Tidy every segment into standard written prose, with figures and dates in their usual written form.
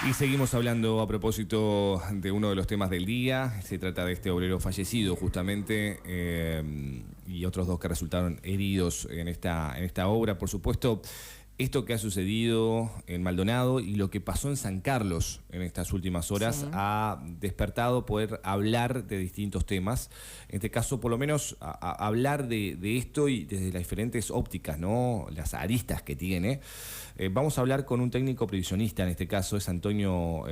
Y seguimos hablando a propósito de uno de los temas del día. Se trata de este obrero fallecido justamente y otros dos que resultaron heridos en esta obra. Por supuesto, esto que ha sucedido en Maldonado y lo que pasó en San Carlos en estas últimas horas ha despertado poder hablar de distintos temas. En este caso, por lo menos, hablar de esto y desde las diferentes ópticas, ¿no? Las aristas que tiene. Vamos a hablar con un técnico previsionista, en este caso es Antonio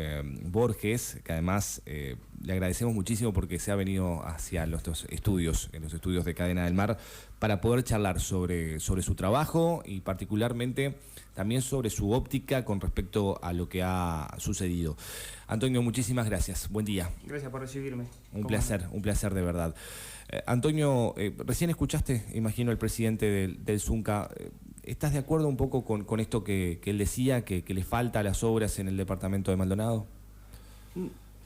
Borges, que además le agradecemos muchísimo porque se ha venido hacia nuestros estudios, en los estudios de Cadena del Mar, para poder charlar sobre su trabajo y particularmente también sobre su óptica con respecto a lo que ha sucedido. Antonio, muchísimas gracias. Buen día. Gracias por recibirme. Un placer de verdad. Antonio, recién escuchaste, imagino, al presidente del Zunca. ¿Estás de acuerdo un poco con esto que él decía, que le falta a las obras en el departamento de Maldonado?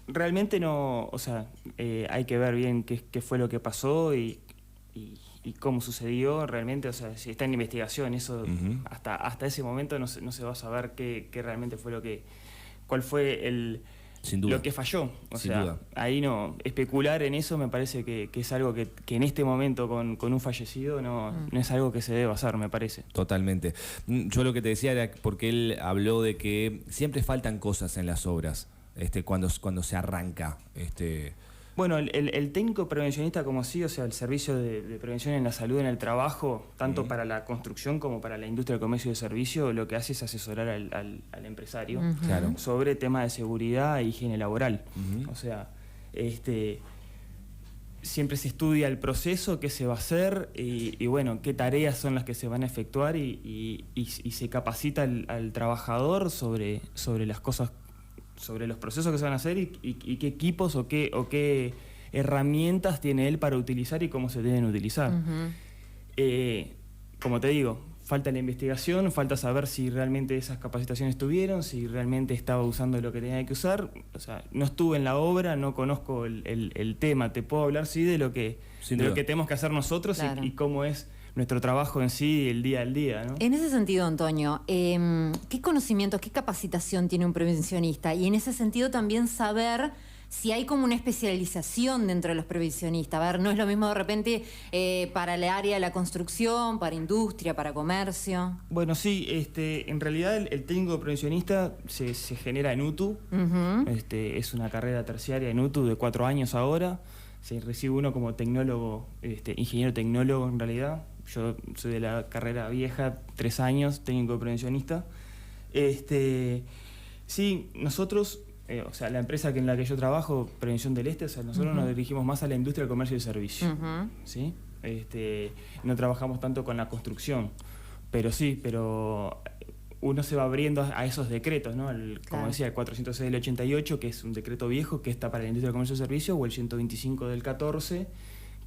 Realmente no, o sea, hay que ver bien qué fue lo que pasó y cómo sucedió realmente, o sea, si está en investigación, eso hasta ese momento no se va a saber qué realmente fue cuál fue Sin duda. lo que falló. O Sin sea, duda. ahí no, especular en eso me parece que es algo que en este momento con un fallecido no es algo que se debe hacer, me parece. Totalmente. Yo lo que te decía era porque él habló de que siempre faltan cosas en las obras, cuando se arranca. Bueno, el técnico prevencionista como sí, o sea, el servicio de prevención en la salud en el trabajo, tanto para la construcción como para la industria del comercio y de servicio, lo que hace es asesorar al empresario Claro. sobre temas de seguridad e higiene laboral. O sea, siempre se estudia el proceso, qué se va a hacer y bueno, qué tareas son las que se van a efectuar y se capacita al trabajador sobre las cosas, sobre los procesos que se van a hacer y qué equipos o qué herramientas tiene él para utilizar y cómo se deben utilizar. Como te digo, falta la investigación, falta saber si realmente esas capacitaciones tuvieron, si realmente estaba usando lo que tenía que usar. O sea, no estuve en la obra, no conozco el tema. Te puedo hablar sí de lo que tenemos que hacer nosotros, claro, y cómo es nuestro trabajo en sí, el día al día, ¿no? En ese sentido, Antonio, ¿qué conocimientos, qué capacitación tiene un prevencionista? Y en ese sentido también saber si hay como una especialización dentro de los prevencionistas. A ver, no es lo mismo de repente para el área de la construcción, para industria, para comercio. Bueno, sí, en realidad el técnico prevencionista se genera en UTU. Es una carrera terciaria en UTU de 4 años ahora. Se recibe uno como tecnólogo, ingeniero tecnólogo en realidad. Yo soy de la carrera vieja, 3 años, técnico prevencionista. Sí, nosotros, o sea, la empresa en la que yo trabajo, Prevención del Este, o sea, nosotros nos dirigimos más a la industria del comercio y servicio. ¿Sí? No trabajamos tanto con la construcción, pero uno se va abriendo a esos decretos, ¿no? Como decía, el 406 del 88, que es un decreto viejo que está para la industria del comercio y servicio, o el 125 del 14,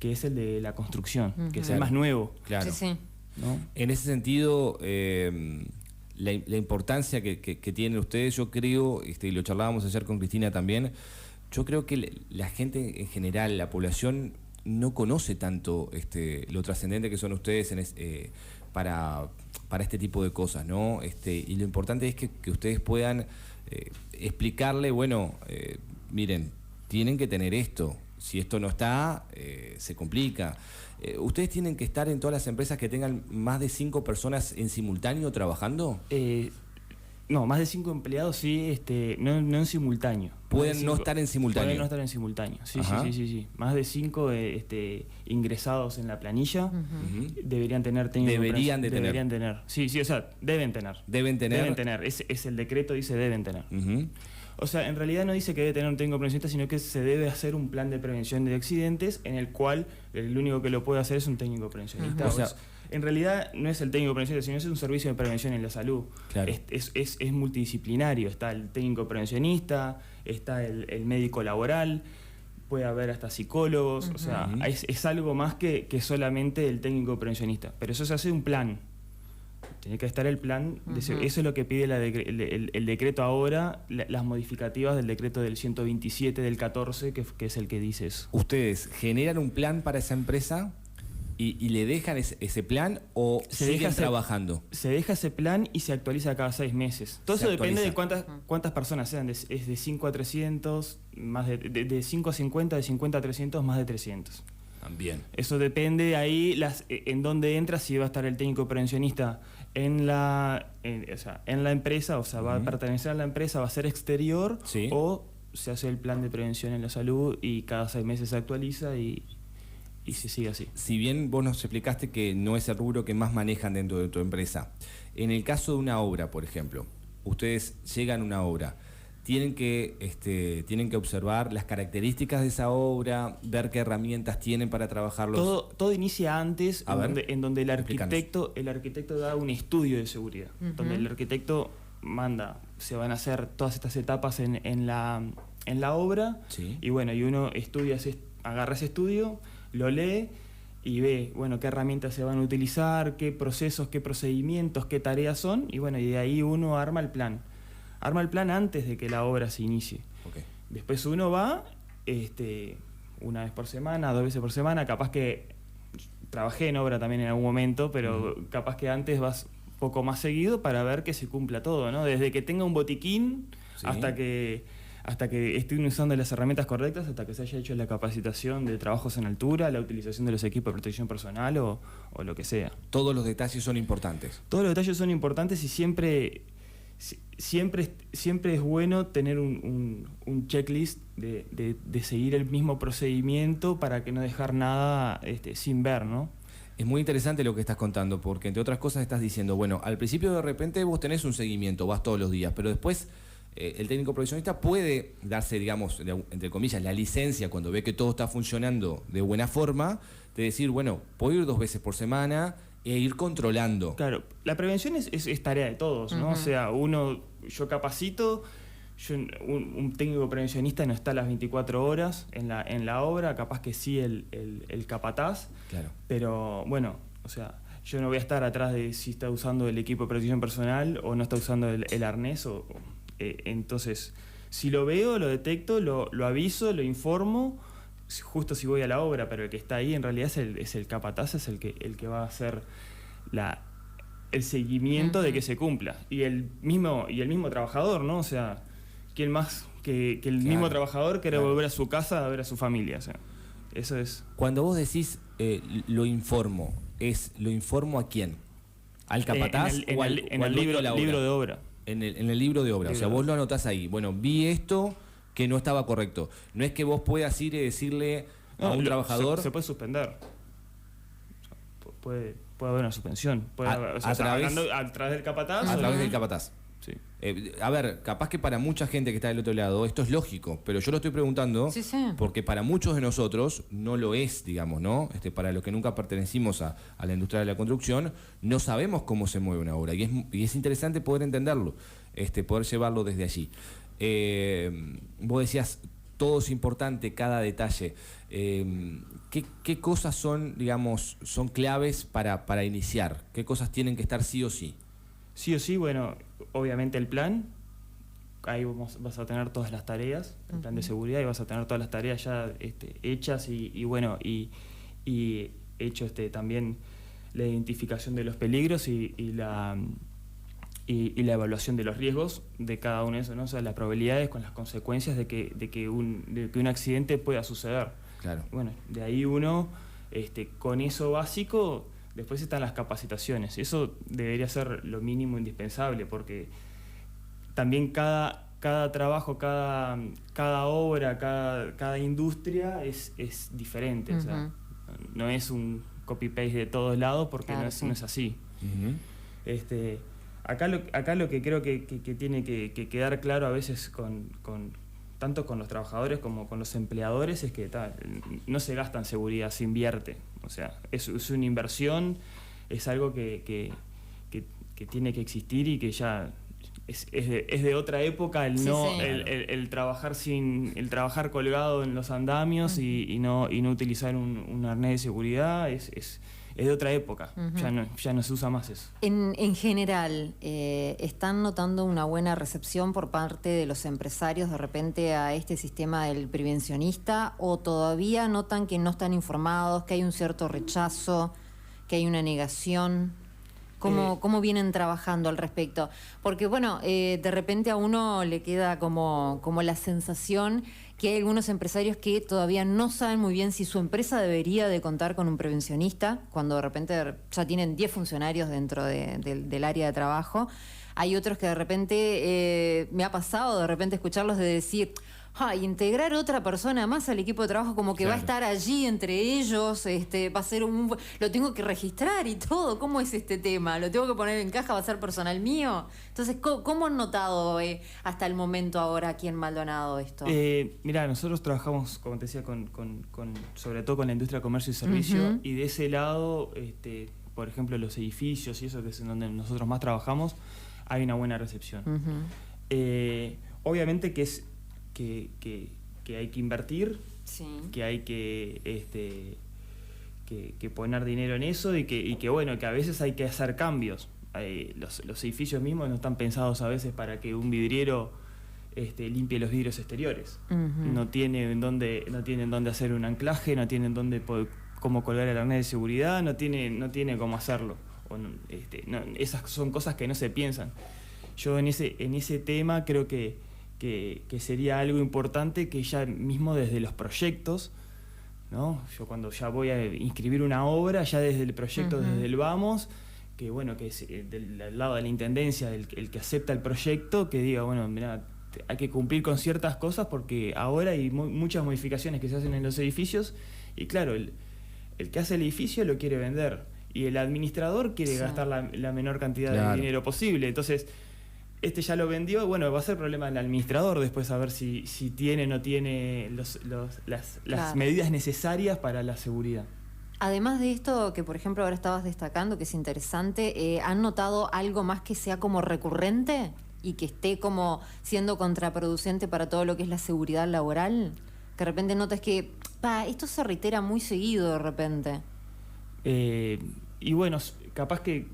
que es el de la construcción, que es el más nuevo. Claro. Sí, sí. ¿No? En ese sentido, la importancia que tienen ustedes, yo creo, y lo charlábamos ayer con Cristina también, yo creo que la gente en general, la población, no conoce tanto lo trascendente que son ustedes para este tipo de cosas, ¿no? Y lo importante es que ustedes puedan explicarle, bueno, miren, tienen que tener esto. Si esto no está, se complica. ¿Ustedes tienen que estar en todas las empresas que tengan más de 5 personas en simultáneo trabajando? No, más de 5 empleados sí, no en simultáneo. ¿Pueden no estar en simultáneo? Pueden no estar en simultáneo, sí. Más de 5 ingresados en la planilla deberían tener técnico. Deberían tener. Sí, o sea, deben tener. Deben tener. Es el decreto, dice deben tener. O sea, en realidad no dice que debe tener un técnico prevencionista, sino que se debe hacer un plan de prevención de accidentes en el cual el único que lo puede hacer es un técnico prevencionista. O sea, en realidad no es el técnico prevencionista, sino es un servicio de prevención en la salud. Claro. Es multidisciplinario. Está el técnico prevencionista, está el médico laboral, puede haber hasta psicólogos. O sea, es algo más que solamente el técnico prevencionista. Pero eso se hace un plan. Tiene que estar el plan, eso es lo que pide el decreto ahora, las modificativas del decreto del 127 del 14, que es el que dice eso. ¿Ustedes generan un plan para esa empresa? ¿Y le dejan ese plan o siguen trabajando? Se deja ese plan y se actualiza cada 6 meses. Todo eso depende de cuántas personas sean. Es de 5 a 300, más de 5 a 50, de 50 a 300, más de 300. También. Eso depende ahí en dónde entra, si va a estar el técnico prevencionista en la empresa, o sea, va a pertenecer a la empresa, va a ser exterior, sí, o se hace el plan de prevención en la salud y cada 6 meses se actualiza y se sigue así. Si bien vos nos explicaste que no es el rubro que más manejan dentro de tu empresa, en el caso de una obra, por ejemplo, ustedes llegan a una obra, tienen que observar las características de esa obra, ver qué herramientas tienen para trabajarlos. Todo inicia antes, en donde el arquitecto da un estudio de seguridad, donde el arquitecto manda, se van a hacer todas estas etapas en la obra, sí, y bueno, y uno agarra ese estudio, lo lee y ve, bueno, qué herramientas se van a utilizar, qué procesos, qué procedimientos, qué tareas son, y bueno, y de ahí uno arma el plan. Arma el plan antes de que la obra se inicie. Okay. Después uno va 1 vez por semana, 2 veces por semana, capaz que trabajé en obra también en algún momento, pero capaz que antes vas poco más seguido para ver que se cumpla todo, ¿no? Desde que tenga un botiquín, sí, hasta que estén usando las herramientas correctas, hasta que se haya hecho la capacitación de trabajos en altura, la utilización de los equipos de protección personal o lo que sea. Todos los detalles son importantes. Todos los detalles son importantes y siempre es bueno tener un checklist de seguir el mismo procedimiento para que no dejar nada sin ver, ¿no? Es muy interesante lo que estás contando, porque entre otras cosas estás diciendo, bueno, al principio de repente vos tenés un seguimiento, vas todos los días, pero después el técnico profesionista puede darse, digamos, entre comillas, la licencia cuando ve que todo está funcionando de buena forma, de decir, bueno, puedo ir 2 veces por semana e ir controlando. Claro, la prevención es tarea de todos, ¿no? O sea, yo capacito, un técnico prevencionista no está las 24 horas en la obra, capaz que sí el capataz, claro, pero bueno, o sea, yo no voy a estar atrás de si está usando el equipo de protección personal o no está usando el arnés, entonces, si lo veo, lo detecto, lo aviso, lo informo, justo si voy a la obra, pero el que está ahí en realidad es el capataz, es el que va a hacer el seguimiento de que se cumpla. Y el mismo trabajador, ¿no? O sea, ¿quién más que el mismo trabajador quiere volver a su casa a ver a su familia? O sea, eso es. Cuando vos decís lo informo a quién? ¿Al capataz o al libro de obra? En el libro de obra, o sea, vos lo anotás ahí. Bueno, vi esto que no estaba correcto. No es que vos puedas ir y decirle a un trabajador... Se puede suspender. Puede haber una suspensión. ¿A través del capataz? A través del capataz. Sí. A ver, capaz que para mucha gente que está del otro lado esto es lógico, pero yo lo estoy preguntando porque para muchos de nosotros no lo es, digamos, ¿no? Para los que nunca pertenecimos a la industria de la construcción, no sabemos cómo se mueve una obra y es interesante poder entenderlo, poder llevarlo desde allí. Vos decías, todo es importante, cada detalle. ¿Qué cosas son claves para iniciar? ¿Qué cosas tienen que estar sí o sí? Sí o sí, bueno, obviamente el plan, ahí vas a tener todas las tareas, el plan de seguridad, y vas a tener todas las tareas ya hechas y hecho también la identificación de los peligros y la evaluación de los riesgos de cada uno de esos, ¿no? O sea, las probabilidades con las consecuencias de que un accidente pueda suceder. Claro. Bueno, de ahí uno, con eso básico, después están las capacitaciones. Eso debería ser lo mínimo indispensable, porque también cada trabajo, cada obra, cada industria es diferente. O sea, no es un copy-paste de todos lados, porque no es así. Acá lo que creo que tiene que quedar claro a veces tanto con los trabajadores como con los empleadores es que no se gasta en seguridad, se invierte. O sea, es una inversión, es algo que tiene que existir y que ya es de otra época el trabajar colgado en los andamios y no utilizar un arnés de seguridad es es de otra época, ya no se usa más eso. En general, ¿están notando una buena recepción por parte de los empresarios de repente a este sistema del prevencionista, o todavía notan que no están informados, que hay un cierto rechazo, que hay una negación? ¿Cómo vienen trabajando al respecto? Porque, bueno, de repente a uno le queda como la sensación que hay algunos empresarios que todavía no saben muy bien si su empresa debería de contar con un prevencionista, cuando de repente ya tienen 10 funcionarios dentro del área de trabajo. Hay otros que de repente, me ha pasado de repente escucharlos de decir... integrar otra persona más al equipo de trabajo, como que va a estar allí entre ellos, va a ser lo tengo que registrar y todo. ¿Cómo es este tema? ¿Lo tengo que poner en caja? ¿Va a ser personal mío? Entonces, ¿cómo han notado hasta el momento ahora aquí en Maldonado esto? Mirá, nosotros trabajamos, como te decía, sobre todo con la industria de comercio y servicio, y de ese lado, por ejemplo, los edificios y eso, que es en donde nosotros más trabajamos, hay una buena recepción. Obviamente que es que hay que invertir, que hay que poner dinero en eso y que bueno, que a veces hay que hacer cambios. Los edificios mismos no están pensados a veces para que un vidriero limpie los vidrios exteriores. No tienen dónde hacer un anclaje, no tienen cómo colgar el arnés de seguridad, no tiene cómo hacerlo. Esas son cosas que no se piensan. Yo en ese tema creo que sería algo importante que ya mismo desde los proyectos, ¿no? Yo cuando ya voy a inscribir una obra, ya desde el proyecto, desde el vamos, que bueno, que es del lado de la intendencia, el que acepta el proyecto, que diga, bueno, mirá, hay que cumplir con ciertas cosas porque ahora hay muchas modificaciones que se hacen en los edificios y claro, el que hace el edificio lo quiere vender y el administrador quiere gastar la menor cantidad de dinero posible. Entonces, ya lo vendió, bueno, va a ser problema del administrador después saber si tiene o no tiene las medidas necesarias para la seguridad. Además de esto que, por ejemplo, ahora estabas destacando, que es interesante, ¿han notado algo más que sea como recurrente y que esté como siendo contraproducente para todo lo que es la seguridad laboral? Que de repente notas que, esto se reitera muy seguido de repente. Y bueno, capaz que...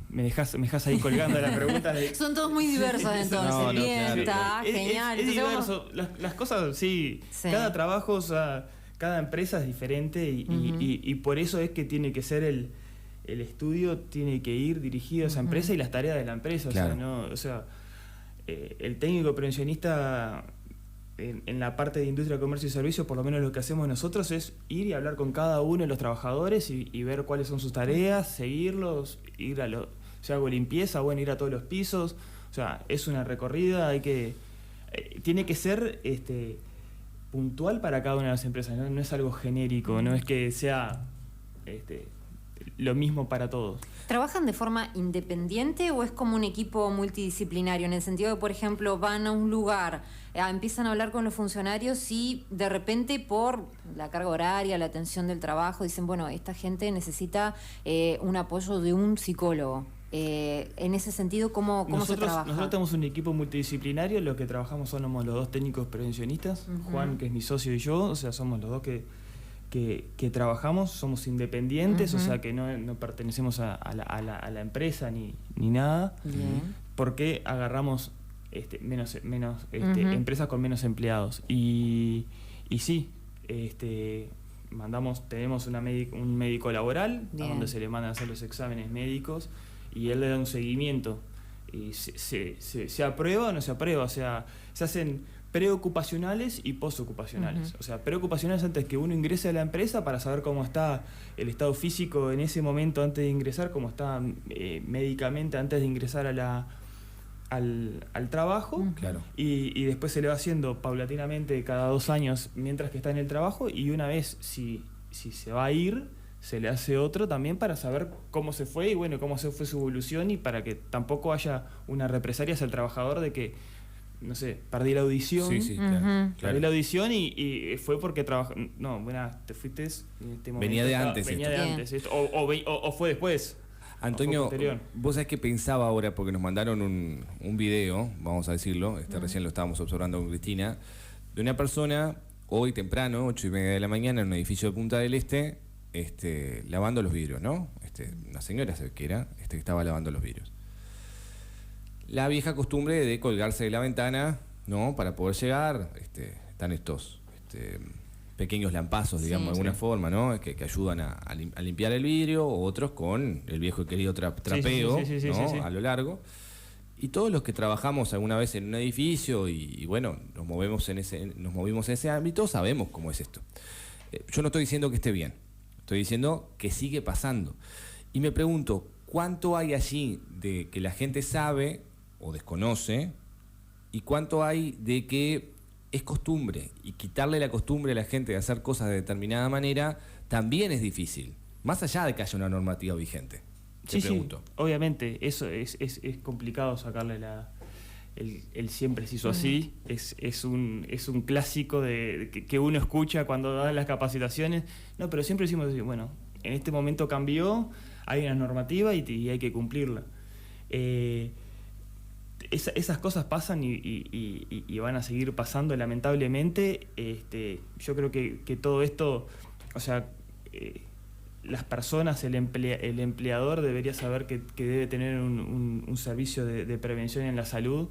Me dejas ahí colgando las preguntas. Son todos muy diversos entonces. Bien, está genial. Es diverso. Las cosas, sí. Cada trabajo, o sea, cada empresa es diferente y por eso es que tiene que ser el estudio, tiene que ir dirigido a esa empresa y las tareas de la empresa. O sea, el técnico prevencionista en la parte de industria, comercio y servicio, por lo menos lo que hacemos nosotros es ir y hablar con cada uno de los trabajadores y ver cuáles son sus tareas, seguirlos, ir si hago limpieza, bueno, ir a todos los pisos. O sea, es una recorrida, tiene que ser puntual para cada una de las empresas, no es algo genérico, no es que sea lo mismo para todos. ¿Trabajan de forma independiente o es como un equipo multidisciplinario? En el sentido de, por ejemplo, van a un lugar, empiezan a hablar con los funcionarios y de repente por la carga horaria, la atención del trabajo, dicen, bueno, esta gente necesita un apoyo de un psicólogo. En ese sentido, ¿cómo se trabaja? Nosotros tenemos un equipo multidisciplinario, los que trabajamos somos los dos técnicos prevencionistas, Juan, que es mi socio, y yo, o sea, somos los dos que trabajamos, somos independientes, o sea que no pertenecemos a la empresa ni nada, porque agarramos menos empresas con menos empleados. Y sí, tenemos un médico laboral, a donde se le mandan a hacer los exámenes médicos, y él le da un seguimiento. Y se aprueba o no se aprueba, o sea, se hacen preocupacionales y postocupacionales. O sea, preocupacionales antes que uno ingrese a la empresa para saber cómo está el estado físico en ese momento antes de ingresar, cómo está médicamente antes de ingresar al trabajo. Claro. Y después se le va haciendo paulatinamente cada 2 años mientras que está en el trabajo, y una vez si se va a ir, se le hace otro también para saber cómo se fue y bueno, cómo se fue su evolución, y para que tampoco haya una represalia hacia el trabajador de que, no sé, perdí la audición. Sí, claro. Perdí la audición y fue porque trabajó. No, bueno, te fuiste. Venía de antes. Venía de antes. O fue después. Antonio, vos sabés que pensaba ahora, porque nos mandaron un video, vamos a decirlo, recién lo estábamos observando con Cristina, de una persona hoy temprano, 8:30 de la mañana, en un edificio de Punta del Este, lavando los vidrios, ¿no? Una señora se ve que era, que estaba lavando los vidrios. La vieja costumbre de colgarse de la ventana, ¿no? Para poder llegar, están estos pequeños lampazos, digamos, de alguna forma, ¿no? Que ayudan a limpiar el vidrio, o otros con el viejo y querido trapeo, ¿no? A lo largo. Y todos los que trabajamos alguna vez en un edificio y bueno, nos movimos en ese ámbito, sabemos cómo es esto. Yo no estoy diciendo que esté bien, estoy diciendo que sigue pasando. Y me pregunto, ¿cuánto hay allí de que la gente sabe o desconoce? ¿Y cuánto hay de que es costumbre? Y quitarle la costumbre a la gente de hacer cosas de determinada manera también es difícil, más allá de que haya una normativa vigente. Sí, obviamente, eso es complicado sacarle el siempre se hizo así. Es un clásico que uno escucha cuando da las capacitaciones. No, pero siempre decimos, bueno, en este momento cambió, hay una normativa y hay que cumplirla. Esas cosas pasan y van a seguir pasando, lamentablemente. Yo creo que todo esto, o sea, las personas, el empleador debería saber que debe tener un servicio de prevención en la salud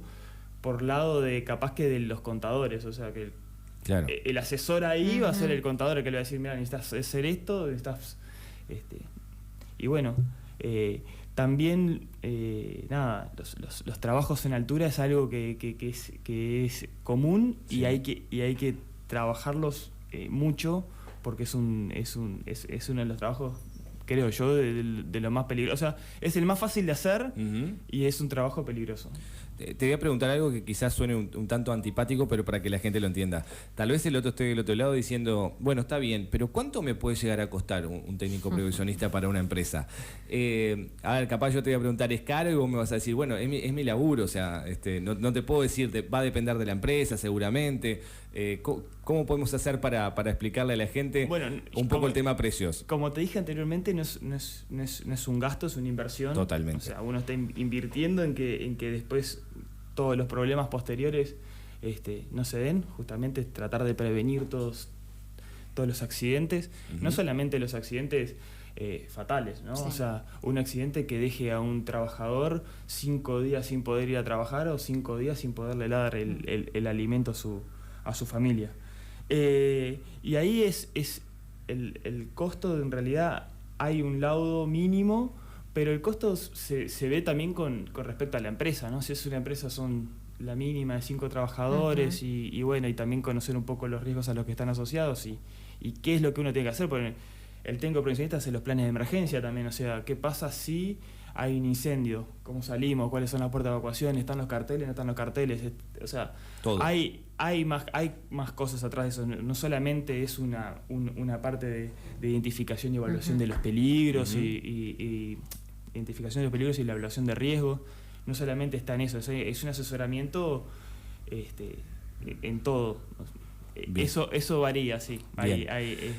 por lado de capaz que de los contadores, o sea que claro, el asesor ahí va a ser el contador el que le va a decir, mira, necesitas hacer esto, necesitas y bueno, también los trabajos en altura es algo que es común. Sí. y hay que trabajarlos mucho, porque es uno de los trabajos, creo yo, de lo más peligroso. O sea, es el más fácil de hacer y es un trabajo peligroso. Te voy a preguntar algo que quizás suene un tanto antipático, pero para que la gente lo entienda. Tal vez el otro esté del otro lado diciendo, bueno, está bien, pero ¿cuánto me puede llegar a costar un técnico previsionista para una empresa? A ver, capaz yo te voy a preguntar, ¿es caro? Y vos me vas a decir, bueno, es mi laburo, o sea, no te puedo decir, va a depender de la empresa seguramente. ¿Cómo podemos hacer para explicarle a la gente un poco el tema precios? Como te dije anteriormente, no es un gasto, es una inversión. Totalmente. O sea, uno está invirtiendo en que después todos los problemas posteriores no se den. Justamente tratar de prevenir todos los accidentes, no solamente los accidentes fatales, ¿no? Sí. O sea, un accidente que deje a un trabajador 5 días sin poder ir a trabajar o 5 días sin poderle dar el alimento a su familia. Y ahí es el costo. En realidad hay un laudo mínimo, pero el costo se ve también con respecto a la empresa, ¿no? Si es una empresa, son la mínima de 5 trabajadores y bueno, y también conocer un poco los riesgos a los que están asociados y qué es lo que uno tiene que hacer. Porque el técnico prevencionista hace los planes de emergencia también, o sea, qué pasa si hay un incendio, cómo salimos, cuáles son las puertas de evacuación, están los carteles, no están los carteles, o sea, todo. Hay más cosas atrás de eso. No solamente es una parte de identificación y evaluación de los peligros y identificación de los peligros y la evaluación de riesgos. No solamente está en eso, es un asesoramiento en todo. Eso varía, sí,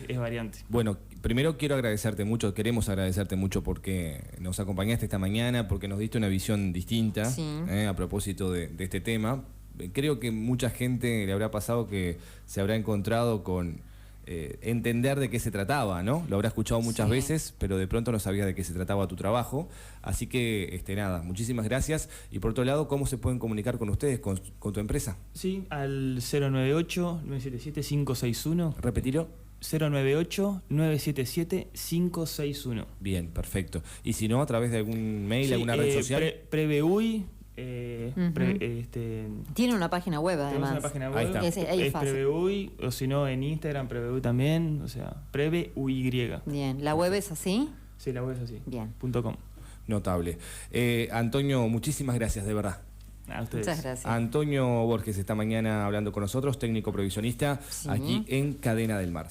es variante. Bueno, primero queremos agradecerte mucho porque nos acompañaste esta mañana, porque nos diste una visión distinta, sí, a propósito de este tema. Creo que mucha gente le habrá pasado que se habrá encontrado con entender de qué se trataba, ¿no? Lo habrá escuchado muchas veces, pero de pronto no sabía de qué se trataba tu trabajo. Así que, nada, muchísimas gracias. Y por otro lado, ¿cómo se pueden comunicar con ustedes, con tu empresa? Sí, al 098-977-561. ¿Repetirlo? 098-977-561. Bien, perfecto. Y si no, a través de algún mail, alguna red social. Preveui. Tiene una página web, además. Una página web. Ahí está. Es Preveui, o si no, en Instagram, Preveui también, o sea, Preveui. Bien, ¿la web es así? Sí, la web es así. Bien. .com. Notable. Antonio, muchísimas gracias, de verdad. A ustedes. Muchas gracias. Antonio Borges esta mañana hablando con nosotros, técnico previsionista, aquí en Cadena del Mar.